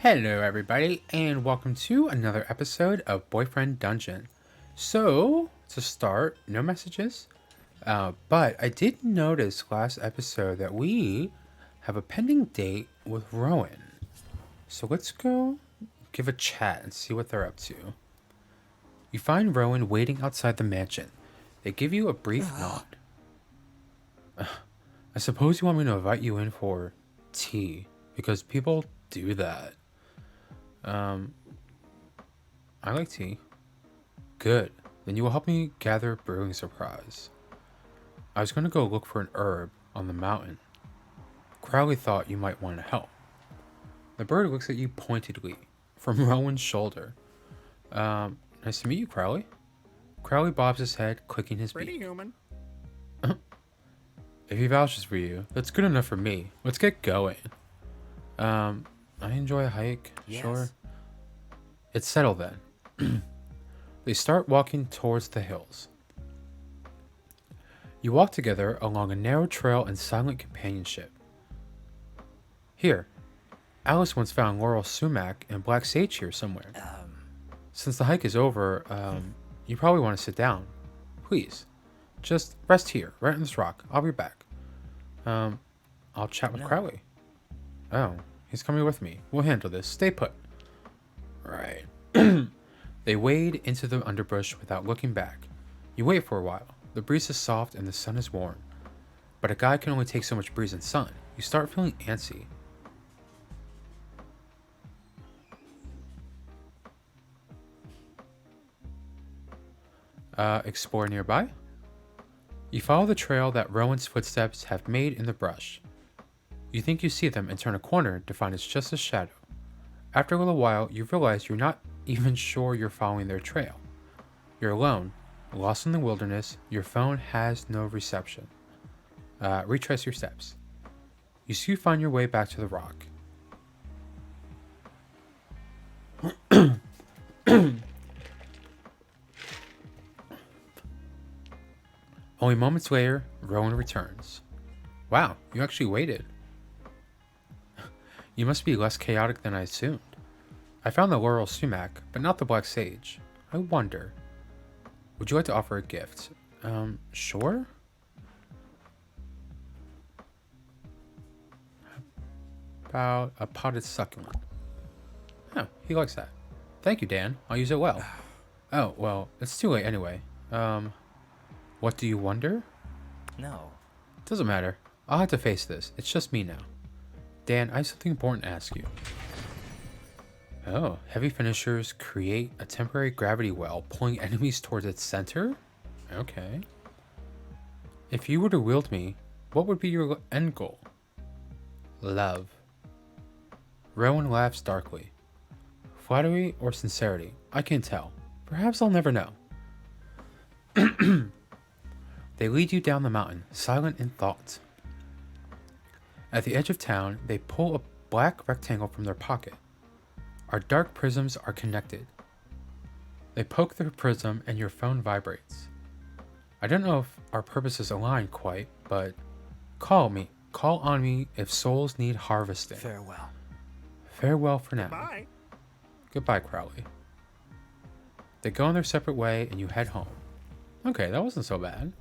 Hello, everybody, and welcome to another episode of Boyfriend Dungeon. So, to start, no messages, but I did notice last episode that we have a pending date with Rowan. So let's go give a chat and see what they're up to. You find Rowan waiting outside the mansion. They give you a brief nod. I suppose you want me to invite you in for tea, because people do that. I like tea. Good. Then you will help me gather brewing supplies. I was going to go look for an herb on the mountain. Crowley thought you might want to help. The bird looks at you pointedly from Rowan's shoulder. Nice to meet you, Crowley. Crowley bobs his head, clicking his beak. Pretty human. If he vouches for you, that's good enough for me. Let's get going. I enjoy a hike, Yes. sure. It's settled then. They start walking towards the hills. You walk together along a narrow trail in silent companionship. Here, Alice once found laurel sumac and black sage here somewhere. Since the hike is over, you probably want to sit down. Please, just rest here, right on this rock. I'll be back. I'll chat with No. Crowley. Oh, he's coming with me. We'll handle this. Stay put. Right. They wade into the underbrush without looking back. You wait for a while. The breeze is soft and the sun is warm. But a guy can only take so much breeze and sun. You start feeling antsy. Explore nearby? You follow the trail that Rowan's footsteps have made in the brush. You think you see them and turn a corner to find it's just a shadow. After a little while, you realize you're not even sure you're following their trail. You're alone, lost in the wilderness, your phone has no reception. Retrace your steps. You soon find your way back to the rock. Only moments later, Rowan returns. Wow, you actually waited. You must be less chaotic than I assumed. I found the laurel sumac, but not the black sage. I wonder. Would you like to offer a gift? Sure? About a potted succulent. Oh, he likes that. Thank you, Dan. I'll use it well. Oh, well, it's too late anyway. What do you wonder? No. Doesn't matter. I'll have to face this. It's just me now. Dan, I have something important to ask you. Oh, heavy finishers create a temporary gravity well, pulling enemies towards its center? Okay. If you were to wield me, what would be your end goal? Love. Rowan laughs darkly. Flattery or sincerity? I can't tell. Perhaps I'll never know. They lead you down the mountain, silent in thought. At the edge of town, they pull a black rectangle from their pocket. Our dark prisms are connected. They poke the prism and your phone vibrates. I don't know if our purposes align quite, but call on me if souls need harvesting. Farewell. Farewell for now. Bye. Goodbye, Crowley. They go on their separate way and you head home. Okay, that wasn't so bad.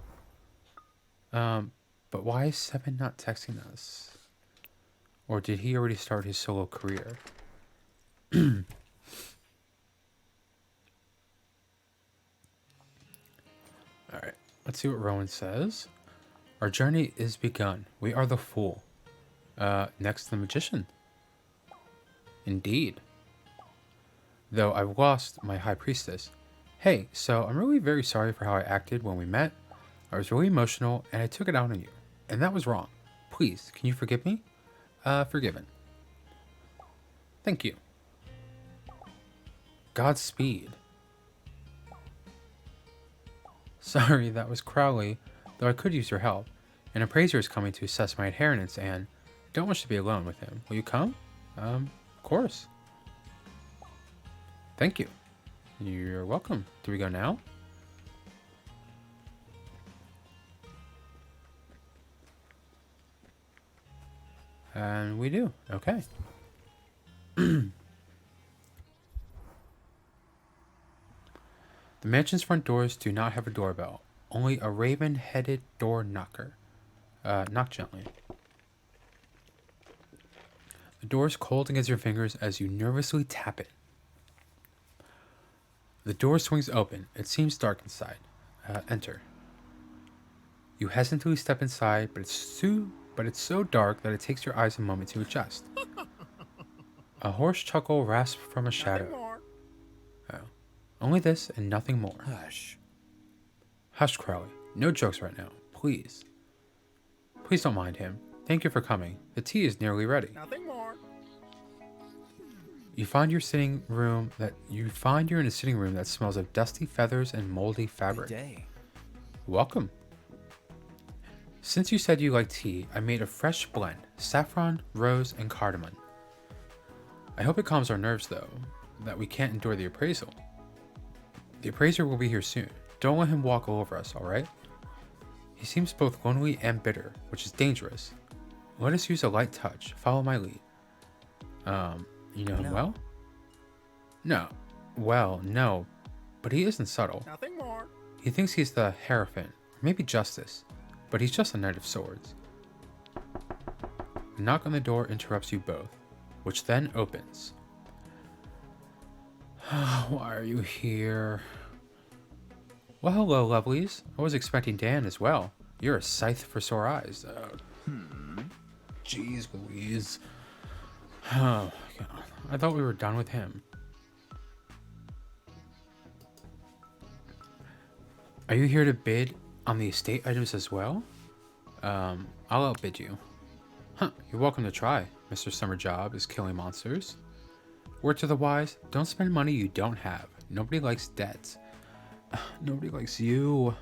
But why is Seven not texting us? Or did he already start his solo career? Alright, let's see what Rowan says. Our journey is begun. We are the fool. Next the magician. Indeed. Though I've lost my high priestess. Hey, so I'm really very sorry for how I acted when we met. I was really emotional and I took it out on you. And that was wrong. Please, can you forgive me? Forgiven. Thank you. Godspeed. Sorry, that was Crowley, though I could use your help. An appraiser is coming to assess my inheritance and don't wish to be alone with him. Will you come? Of course. Thank you. You're welcome. Do we go now? And we do. Okay. The mansion's front doors do not have a doorbell, only a raven-headed door knocker. Knock gently. The door is cold against your fingers as you nervously tap it. The door swings open. It seems dark inside. Enter. You hesitantly step inside, but it's so dark that it takes your eyes a moment to adjust. A hoarse chuckle rasps from a shadow. Nothing more. Oh. Only this and nothing more. Hush. Hush, Crowley. No jokes right now. Please. Please don't mind him. Thank you for coming. The tea is nearly ready. Nothing more. You find you're in a sitting room that smells of dusty feathers and moldy fabric. Good day. Welcome. Since you said you like tea, I made a fresh blend: saffron, rose, and cardamom. I hope it calms our nerves, though, that we can't endure the appraisal. The appraiser will be here soon. Don't let him walk all over us, alright? He seems both lonely and bitter, which is dangerous. Let us use a light touch. Follow my lead. You know him No. well? No. Well, no. But he isn't subtle. Nothing more. He thinks he's the Hierophant, or maybe Justice, but he's just a Knight of Swords. A knock on the door interrupts you both, which then opens. Why are you here? Well, hello, lovelies. I was expecting Dan as well. You're a scythe for sore eyes. Jeez Louise. Oh, my God. I thought we were done with him. Are you here to bid on the estate items as well? I'll outbid you. Huh, you're welcome to try. Mr. Summer Job is killing monsters. Word to the wise, don't spend money you don't have. Nobody likes debts. Nobody likes you.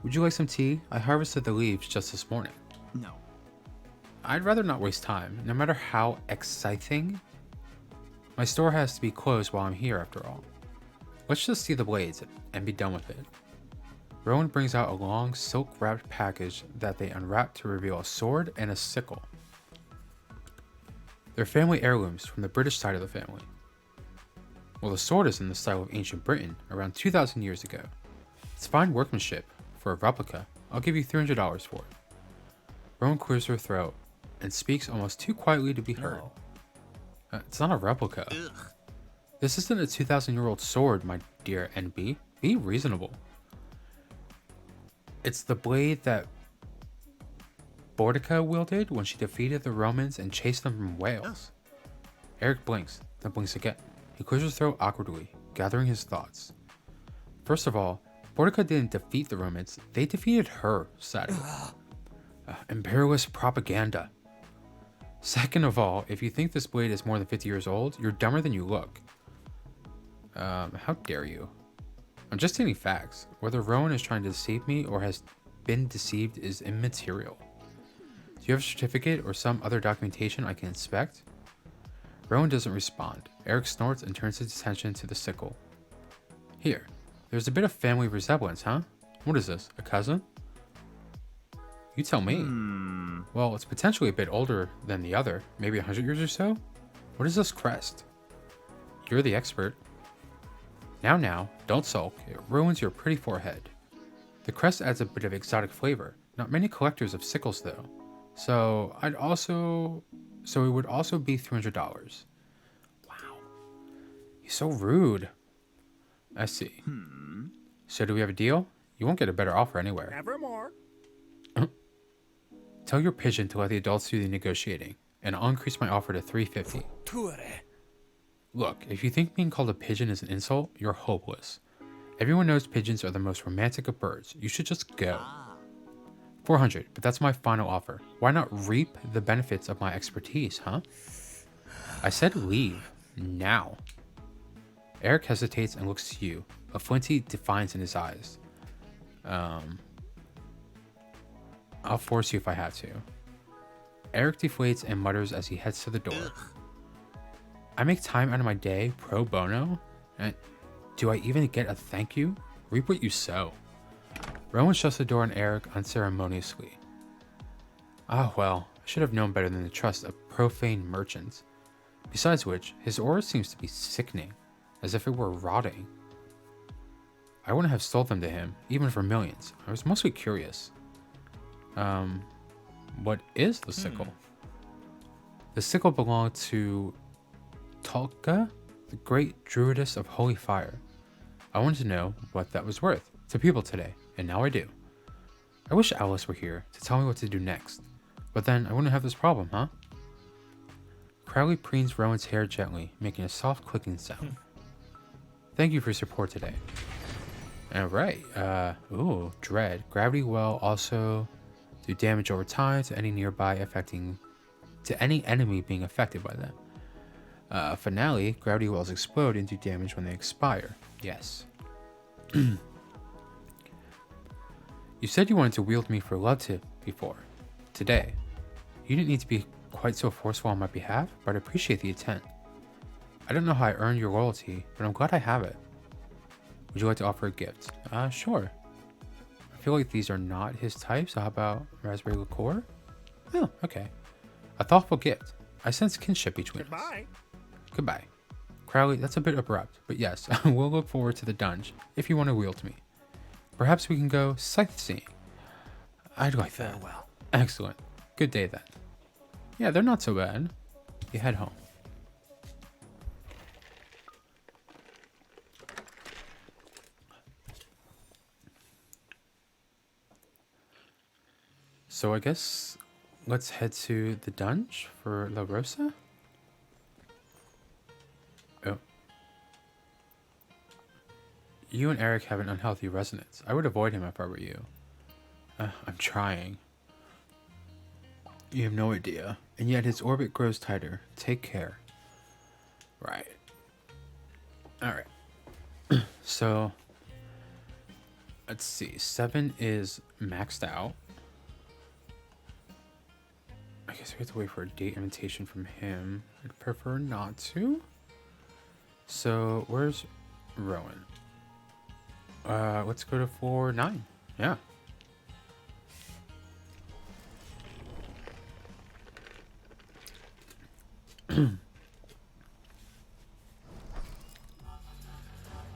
Would you like some tea? I harvested the leaves just this morning. No. I'd rather not waste time, no matter how exciting. My store has to be closed while I'm here, after all. Let's just see the blades and be done with it. Rowan brings out a long, silk-wrapped package that they unwrap to reveal a sword and a sickle. They're family heirlooms from the British side of the family. Well, the sword is in the style of ancient Britain, around 2,000 years ago. It's fine workmanship. For a replica, I'll give you $300 for it. Rowan clears her throat and speaks almost too quietly to be heard. No. It's not a replica. Ugh. This isn't a 2,000-year-old sword, my dear NB. Be reasonable. It's the blade that Boudica wielded when she defeated the Romans and chased them from Wales. Eric blinks, then blinks again. He clears his throat awkwardly, gathering his thoughts. First of all, Boudica didn't defeat the Romans, they defeated her, sadly. Imperialist propaganda. Second of all, if you think this blade is more than 50 years old, you're dumber than you look. How dare you? I'm just stating facts. Whether Rowan is trying to deceive me or has been deceived is immaterial. Do you have a certificate or some other documentation I can inspect? Rowan doesn't respond. Eric snorts and turns his attention to the sickle. Here, there's a bit of family resemblance, huh? What is this, a cousin? You tell me. Well, it's potentially a bit older than the other, maybe 100 years or so? What is this crest? You're the expert. Now, don't sulk. It ruins your pretty forehead. The crest adds a bit of exotic flavor. Not many collectors of sickles, though. So it would also be $300. Wow. He's so rude. I see. So do we have a deal? You won't get a better offer anywhere. Nevermore. Tell your pigeon to let the adults do the negotiating, and I'll increase my offer to $350. Look, if you think being called a pigeon is an insult, you're hopeless. Everyone knows pigeons are the most romantic of birds. You should just go. $400, but that's my final offer. Why not reap the benefits of my expertise, huh? I said leave. Now. Eric hesitates and looks to you, a flinty defiance in his eyes. I'll force you if I have to. Eric deflates and mutters as he heads to the door. I make time out of my day pro bono? And do I even get a thank you? Reap what you sow. Rowan shuts the door on Eric unceremoniously. Ah, well, I should have known better than to trust a profane merchant. Besides which, his aura seems to be sickening, as if it were rotting. I wouldn't have sold them to him, even for millions. I was mostly curious. What is the sickle? The sickle belonged to Tolka, the great druidess of holy fire. I wanted to know what that was worth to people today, and now I do. I wish Alice were here to tell me what to do next, but then I wouldn't have this problem, huh? Crowley preens Rowan's hair gently, making a soft clicking sound. Thank you for your support today. Alright, ooh, Dread. Gravity Well also do damage over time to any enemy being affected by them. Finale, Gravity Wells explode and do damage when they expire. Yes. You said you wanted to wield me for love before. Today. You didn't need to be quite so forceful on my behalf, but I appreciate the intent. I don't know how I earned your loyalty, but I'm glad I have it. Would you like to offer a gift? Sure. I feel like these are not his type, so how about raspberry liqueur? Oh, okay. A thoughtful gift. I sense kinship between us. Goodbye. Crowley, that's a bit abrupt, but yes, we'll look forward to the dunj, if you want to wield me. Perhaps we can go Scythe seeing. I'd like that. Farewell. Excellent. Good day then. Yeah, they're not so bad. You head home. So I guess let's head to the dunj for La Rosa. Oh. You and Eric have an unhealthy resonance. I would avoid him if I were you. I'm trying. You have no idea. And yet his orbit grows tighter. Take care. Right. Alright. So, let's see. 7 is maxed out. I guess we have to wait for a date invitation from him. I'd prefer not to. So, where's Rowan? Let's go to 4-9. Yeah.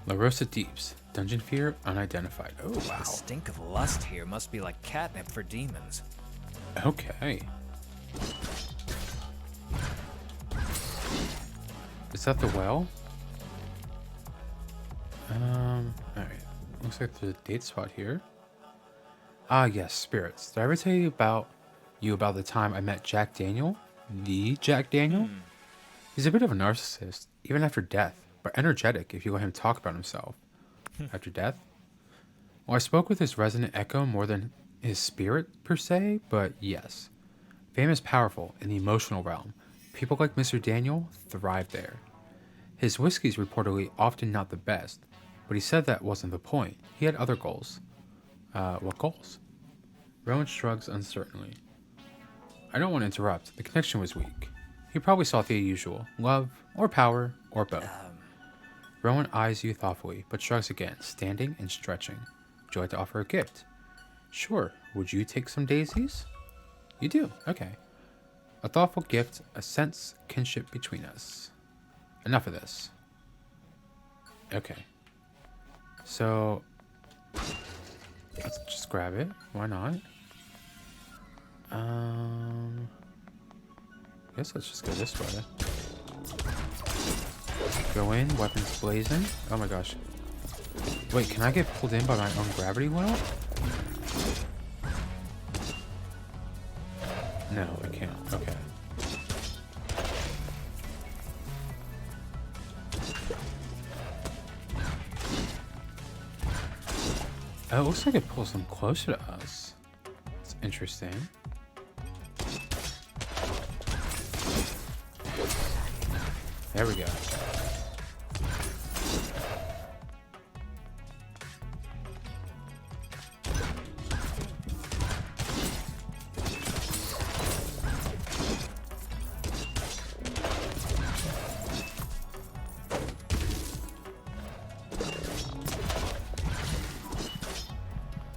La Rosa Deeps. Dungeon fear unidentified. Oh, wow. The stink of lust here must be like catnip for demons. Okay. Is that the well? Alright. Looks like there's a date spot here. Ah, yes, spirits. Did I ever tell you about the time I met Jack Daniel? The Jack Daniel? He's a bit of a narcissist, even after death, but energetic if you let him talk about himself. After death? Well, I spoke with his resonant echo more than his spirit, per se, but yes. Fame is powerful in the emotional realm. People like Mr. Daniel thrive there. His whiskey's reportedly often not the best, but he said that wasn't the point. He had other goals. What goals? Rowan shrugs uncertainly. I don't want to interrupt. The connection was weak. He probably sought the usual. Love, or power, or both. Rowan eyes you thoughtfully, but shrugs again, standing and stretching. Would you like to offer a gift? Sure. Would you take some daisies? You do? Okay. A thoughtful gift, a sense kinship between us. Enough of this. Okay. So, let's just grab it. Why not? I guess let's just go this way. Go in, weapons blazing. Oh my gosh. Wait, can I get pulled in by my own gravity well? No, I can't. Okay. Oh, it looks like it pulls them closer to us. It's interesting. There we go.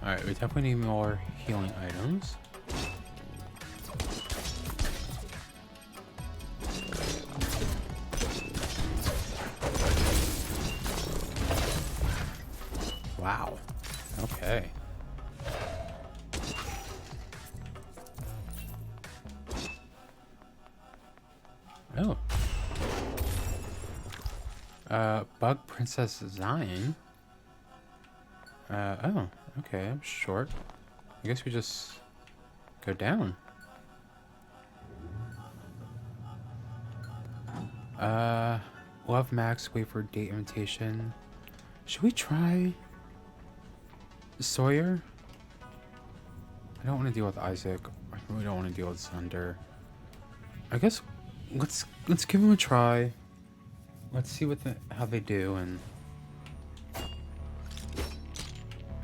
Alright, we definitely need more healing items. Wow. Okay. Oh. Bug Princess Zion. Oh, okay, I'm short. I guess we just go down. Love Max, wait for date invitation. Should we try Sawyer? I don't want to deal with Isaac. I really don't want to deal with Thunder. I guess let's give him a try. Let's see how they do and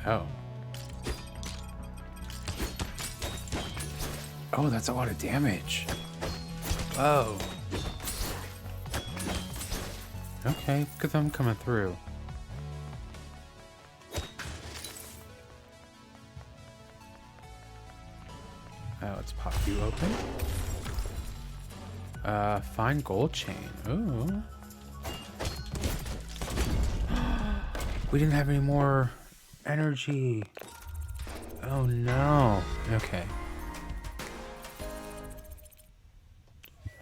oh. Oh, that's a lot of damage. Whoa. Okay, look at them coming through. Let's pop you open. Find gold chain. Ooh. We didn't have any more energy. Oh no. Okay.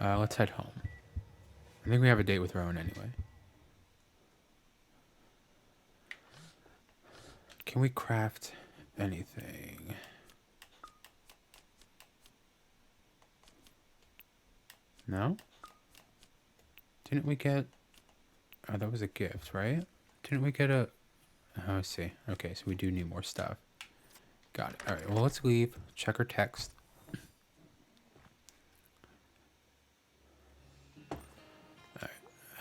Let's head home. I think we have a date with Rowan anyway. Can we craft anything? No? Didn't we get... Oh, that was a gift, right? Didn't we get a... Oh, I see. Okay, so we do need more stuff. Got it. Alright, well, let's leave. Check our text.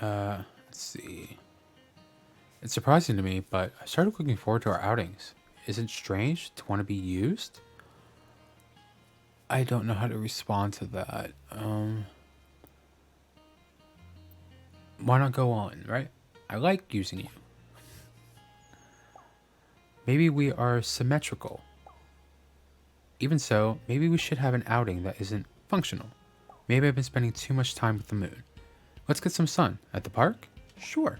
Alright, let's see. It's surprising to me, but I started looking forward to our outings. Is it strange to want to be used? I don't know how to respond to that. Why not go on, right? I like using you. Maybe we are symmetrical. Even so, maybe we should have an outing that isn't functional. Maybe I've been spending too much time with the moon. Let's get some sun. At the park? Sure.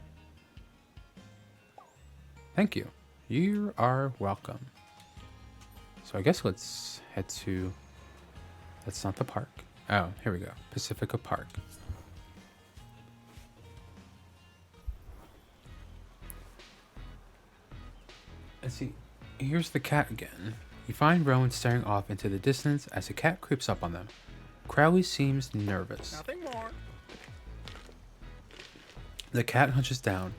Thank you. You are welcome. So I guess let's head to... That's not the park. Oh, here we go. Pacifica Park. Let's see. Here's the cat again. You find Rowan staring off into the distance as the cat creeps up on them. Crowley seems nervous. Nothing more. The cat hunches down,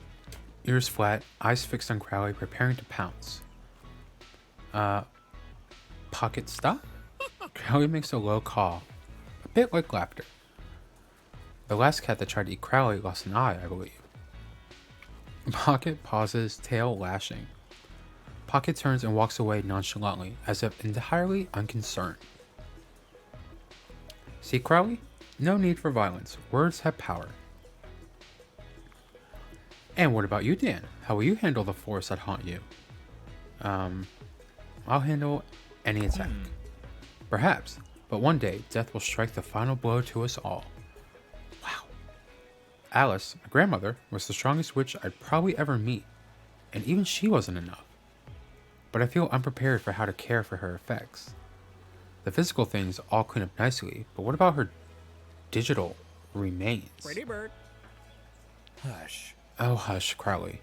ears flat, eyes fixed on Crowley, preparing to pounce. Pocket stop? Crowley makes a low call, a bit like laughter. The last cat that tried to eat Crowley lost an eye, I believe. Pocket pauses, tail lashing. Pocket turns and walks away nonchalantly, as if entirely unconcerned. See, Crowley? No need for violence. Words have power. And what about you, Dan? How will you handle the force that haunt you? I'll handle any attack. Perhaps, but one day, death will strike the final blow to us all. Wow. Alice, my grandmother, was the strongest witch I'd probably ever meet, and even she wasn't enough. But I feel unprepared for how to care for her effects. The physical things all clean up nicely, but what about her digital remains? Pretty bird. Hush. Oh, hush, Crowley.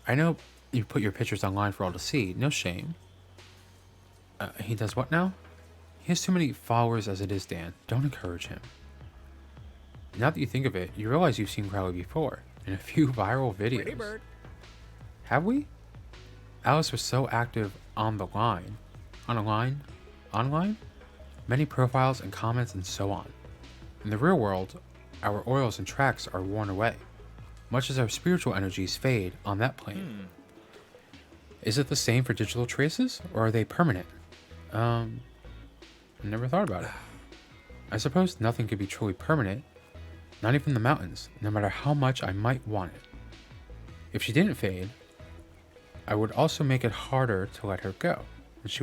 I know you put your pictures online for all to see. No shame. He does what now? He has too many followers as it is, Dan. Don't encourage him. Now that you think of it, you realize you've seen Crowley before, in a few viral videos. Pretty bird. Have we? Alice was so active online, many profiles and comments and so on. In the real world, our oils and tracks are worn away, much as our spiritual energies fade on that plane. Is it the same for digital traces, or are they permanent? I never thought about it. I suppose nothing could be truly permanent, not even the mountains, no matter how much I might want it. If she didn't fade, I would also make it harder to let her go, and she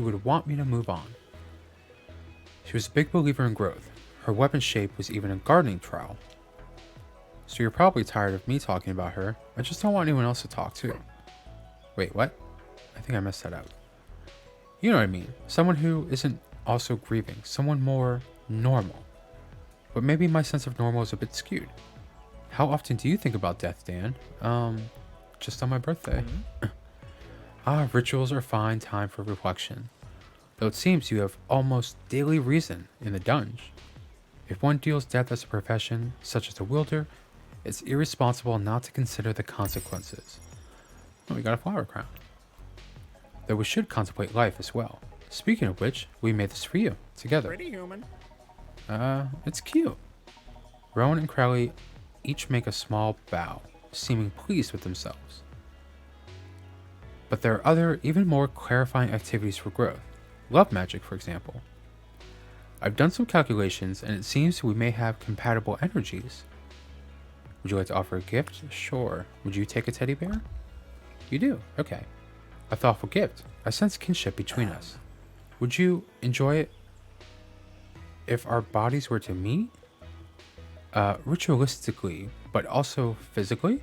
would want me to move on. She was a big believer in growth. Her weapon shape was even a gardening trowel. So you're probably tired of me talking about her. I just don't want anyone else to talk to. Wait, what? I think I messed that up. You know what I mean. Someone who isn't also grieving. Someone more normal. But maybe my sense of normal is a bit skewed. How often do you think about death, Dan? Just on my birthday. Rituals are fine time for reflection. Though it seems you have almost daily reason in the dunj. If one deals death as a profession, such as a wielder, it's irresponsible not to consider the consequences. Oh, we got a flower crown. Though we should contemplate life as well. Speaking of which, we made this for you, together. Pretty human. It's cute. Rowan and Crowley each make a small bow, seeming pleased with themselves. But there are other, even more clarifying activities for growth. Love magic, for example. I've done some calculations, and it seems we may have compatible energies. Would you like to offer a gift? Sure. Would you take a teddy bear? You do? Okay. A thoughtful gift. I sense kinship between us. Would you enjoy it if our bodies were to meet? Ritualistically, but also physically?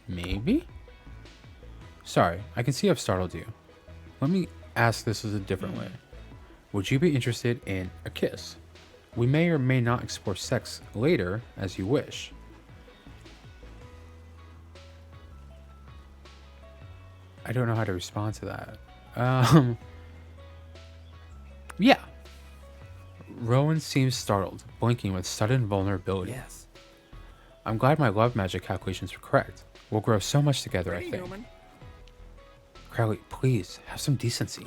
Maybe? Sorry, I can see I've startled you. Let me ask this as a different way. Would you be interested in a kiss? We may or may not explore sex later as you wish. I don't know how to respond to that. Yeah. Rowan seems startled, blinking with sudden vulnerability. Yes. I'm glad my love magic calculations were correct. We'll grow so much together, I think. Human. Crowley, please, have some decency.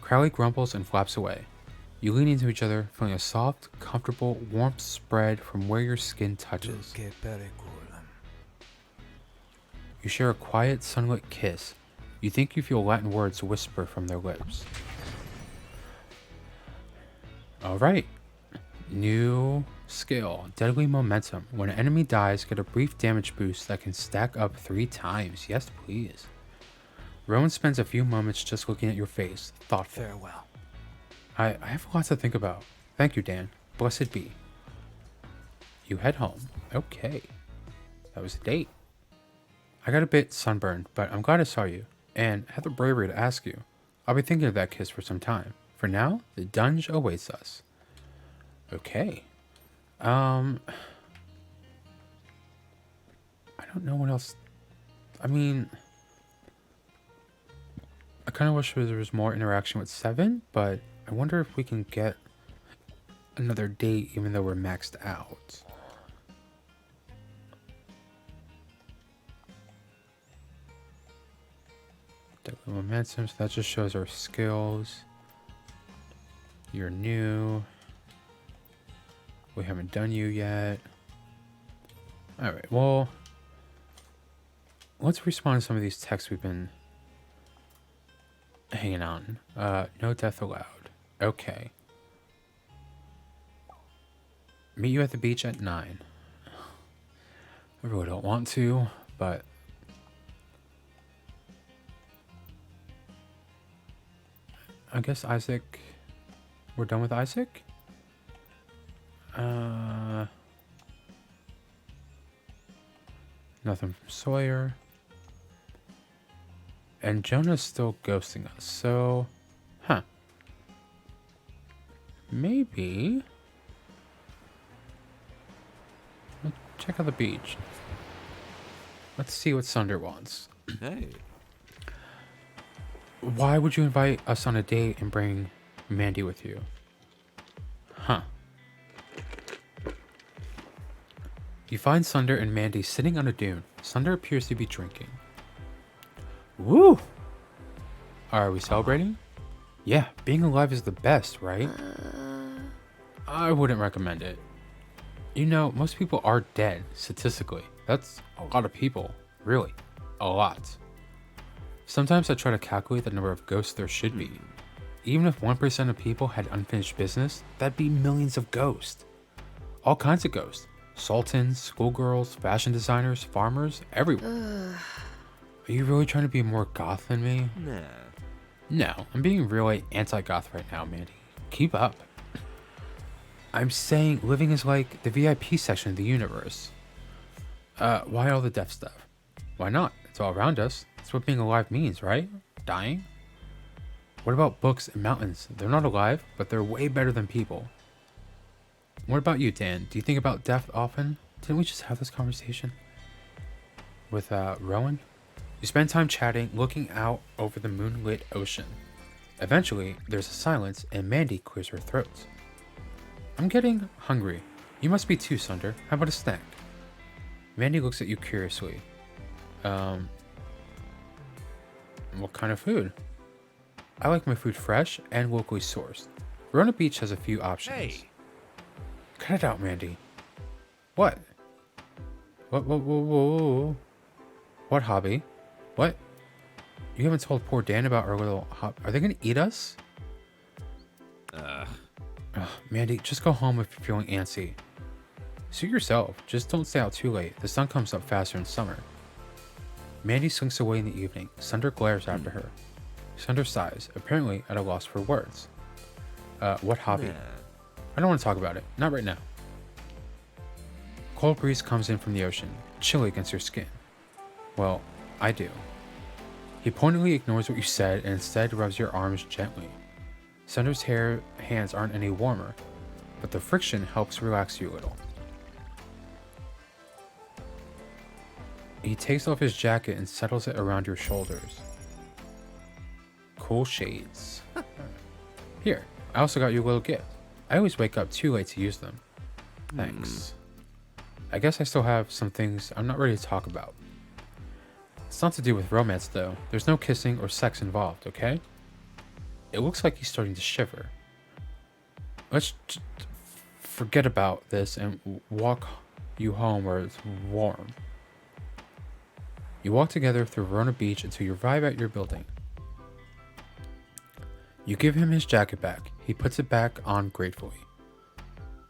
Crowley grumbles and flaps away. You lean into each other, feeling a soft, comfortable warmth spread from where your skin touches. You share a quiet, sunlit kiss. You think you feel Latin words whisper from their lips. Alright. New skill. Deadly momentum. When an enemy dies, get a brief damage boost that can stack up 3 times. Yes, please. Rowan spends a few moments just looking at your face, thoughtful. Farewell. I have lots to think about. Thank you, Dan. Blessed be. You head home. Okay. That was a date. I got a bit sunburned, but I'm glad I saw you, and had the bravery to ask you. I'll be thinking of that kiss for some time. For now, the dunj awaits us. Okay. I don't know what else. I mean, I kind of wish there was more interaction with 7, but I wonder if we can get another date even though we're maxed out. Deadly momentum, so that just shows our skills. You're new. We haven't done you yet. Alright, well, let's respond to some of these texts we've been hanging on. No death allowed. Okay. Meet you at the beach at 9. I really don't want to, but I guess Isaac. We're done with Isaac? Nothing from Sawyer. And Jonah's still ghosting us, so... Maybe... Let's check out the beach. Let's see what Sunder wants. Hey. Why would you invite us on a date and bring Mandy with you? You find Sunder and Mandy sitting on a dune. Sunder appears to be drinking. Woo! Are we celebrating? Yeah, being alive is the best, right? I wouldn't recommend it. You know, most people are dead, statistically. That's a lot of people. Really. A lot. Sometimes I try to calculate the number of ghosts there should be. Even if 1% of people had unfinished business, that'd be millions of ghosts. All kinds of ghosts. Sultans, schoolgirls, fashion designers, farmers, everyone. Are you really trying to be more goth than me? Nah. No, I'm being really anti-goth right now, Mandy. Keep up. I'm saying living is like the VIP section of the universe. Why all the death stuff? Why not? It's all around us. That's what being alive means, right? Dying? What about books and mountains? They're not alive, but they're way better than people. What about you, Dan? Do you think about death often? Didn't we just have this conversation with Rowan? You spend time chatting, looking out over the moonlit ocean. Eventually, there's a silence and Mandy clears her throat. I'm getting hungry. You must be too, Sunder. How about a snack? Mandy looks at you curiously. What kind of food? I like my food fresh and locally sourced. Verona Beach has a few options. Hey, Cut it out, Mandy. What? Whoa. What hobby? What? You haven't told poor Dan about our little hobby. Are they gonna eat us? Ugh, Mandy, just go home if you're feeling antsy. Suit yourself. Just don't stay out too late. The sun comes up faster in summer. Mandy slinks away in the evening. Sunder glares after her. Sunder sighs, apparently at a loss for words. What hobby? I don't want to talk about it. Not right now. Cold breeze comes in from the ocean, chilly against your skin. Well, I do. He pointedly ignores what you said and instead rubs your arms gently. Sunder's hands aren't any warmer, but the friction helps relax you a little. He takes off his jacket and settles it around your shoulders. Cool shades. Here, I also got you a little gift. I always wake up too late to use them. Thanks. I guess I still have some things I'm not ready to talk about. It's not to do with romance though. There's no kissing or sex involved, okay? It looks like he's starting to shiver. Let's forget about this and walk you home where it's warm. You walk together through Verona Beach until you arrive at your building. You give him his jacket back. He puts it back on gratefully.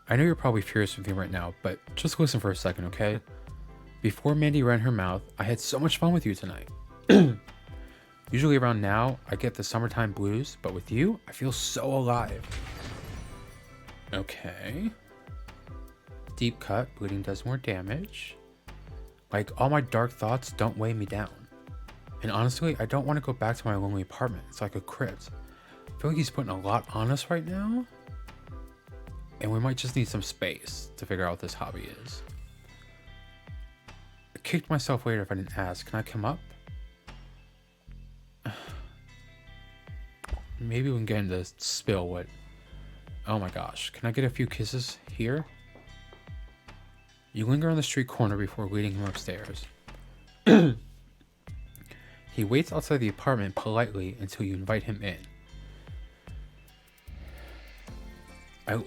I know you're probably furious with me right now, but just listen for a second, okay? Before Mandy ran her mouth, I had so much fun with you tonight. Usually around now, I get the summertime blues, but with you, I feel so alive. Okay. Deep cut, bleeding does more damage. Like, all my dark thoughts don't weigh me down. And honestly, I don't want to go back to my lonely apartment. It's like a crypt. I feel like he's putting a lot on us right now. And we might just need some space to figure out what this hobby is. I kicked myself later if I didn't ask. Can I come up? Maybe we can get into spill what... Oh my gosh. Can I get a few kisses here? You linger on the street corner before leading him upstairs. He waits outside the apartment politely until you invite him in.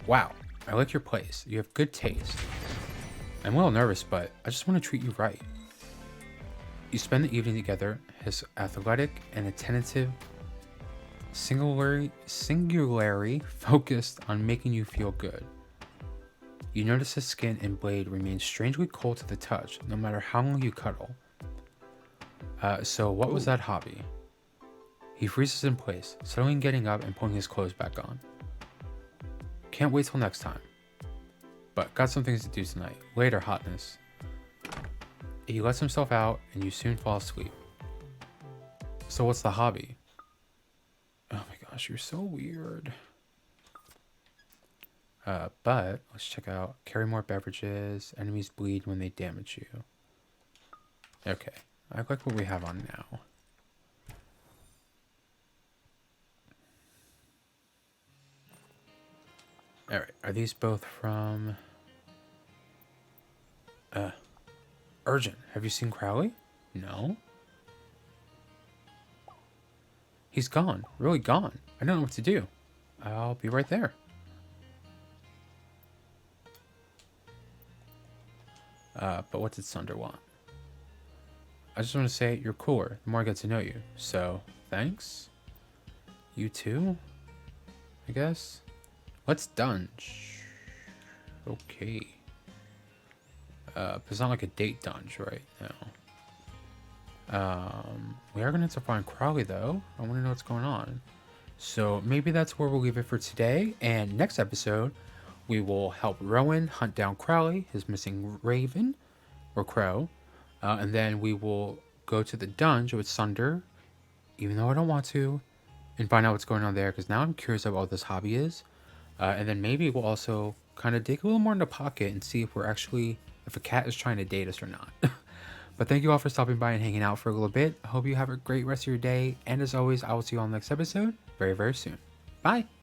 Wow, I like your place. You have good taste. I'm a little nervous, but I just want to treat you right. You spend the evening together, his athletic and attentive, singularly focused on making you feel good. You notice his skin and blade remain strangely cold to the touch, no matter how long you cuddle. So what was that hobby? He freezes in place, suddenly getting up and pulling his clothes back on. Can't wait till next time. But got some things to do tonight. Later, hotness. He lets himself out, and you soon fall asleep. So what's the hobby? Oh my gosh, you're so weird. But let's check out carry more beverages. Enemies bleed when they damage you. Okay, I like what we have on now. Alright, are these both from... Urgent. Have you seen Crowley? No. He's gone. Really gone. I don't know what to do. I'll be right there. But what did Sunder want? I just want to say you're cooler the more I get to know you. So, thanks. You too, I guess. Let's dunj. Okay. But it's not like a date dunj right now. We are going to have to find Crowley though. I want to know what's going on. So maybe that's where we'll leave it for today. And next episode, we will help Rowan hunt down Crowley, his missing raven. or Crow, and then we will go to the dunj with Sunder, even though I don't want to, and find out what's going on there, because now I'm curious about what this hobby is. And then maybe we'll also kind of dig a little more in the pocket and see if a cat is trying to date us or not. But thank you all for stopping by and hanging out for a little bit. I hope you have a great rest of your day. And as always, I will see you on the next episode very, very soon. Bye.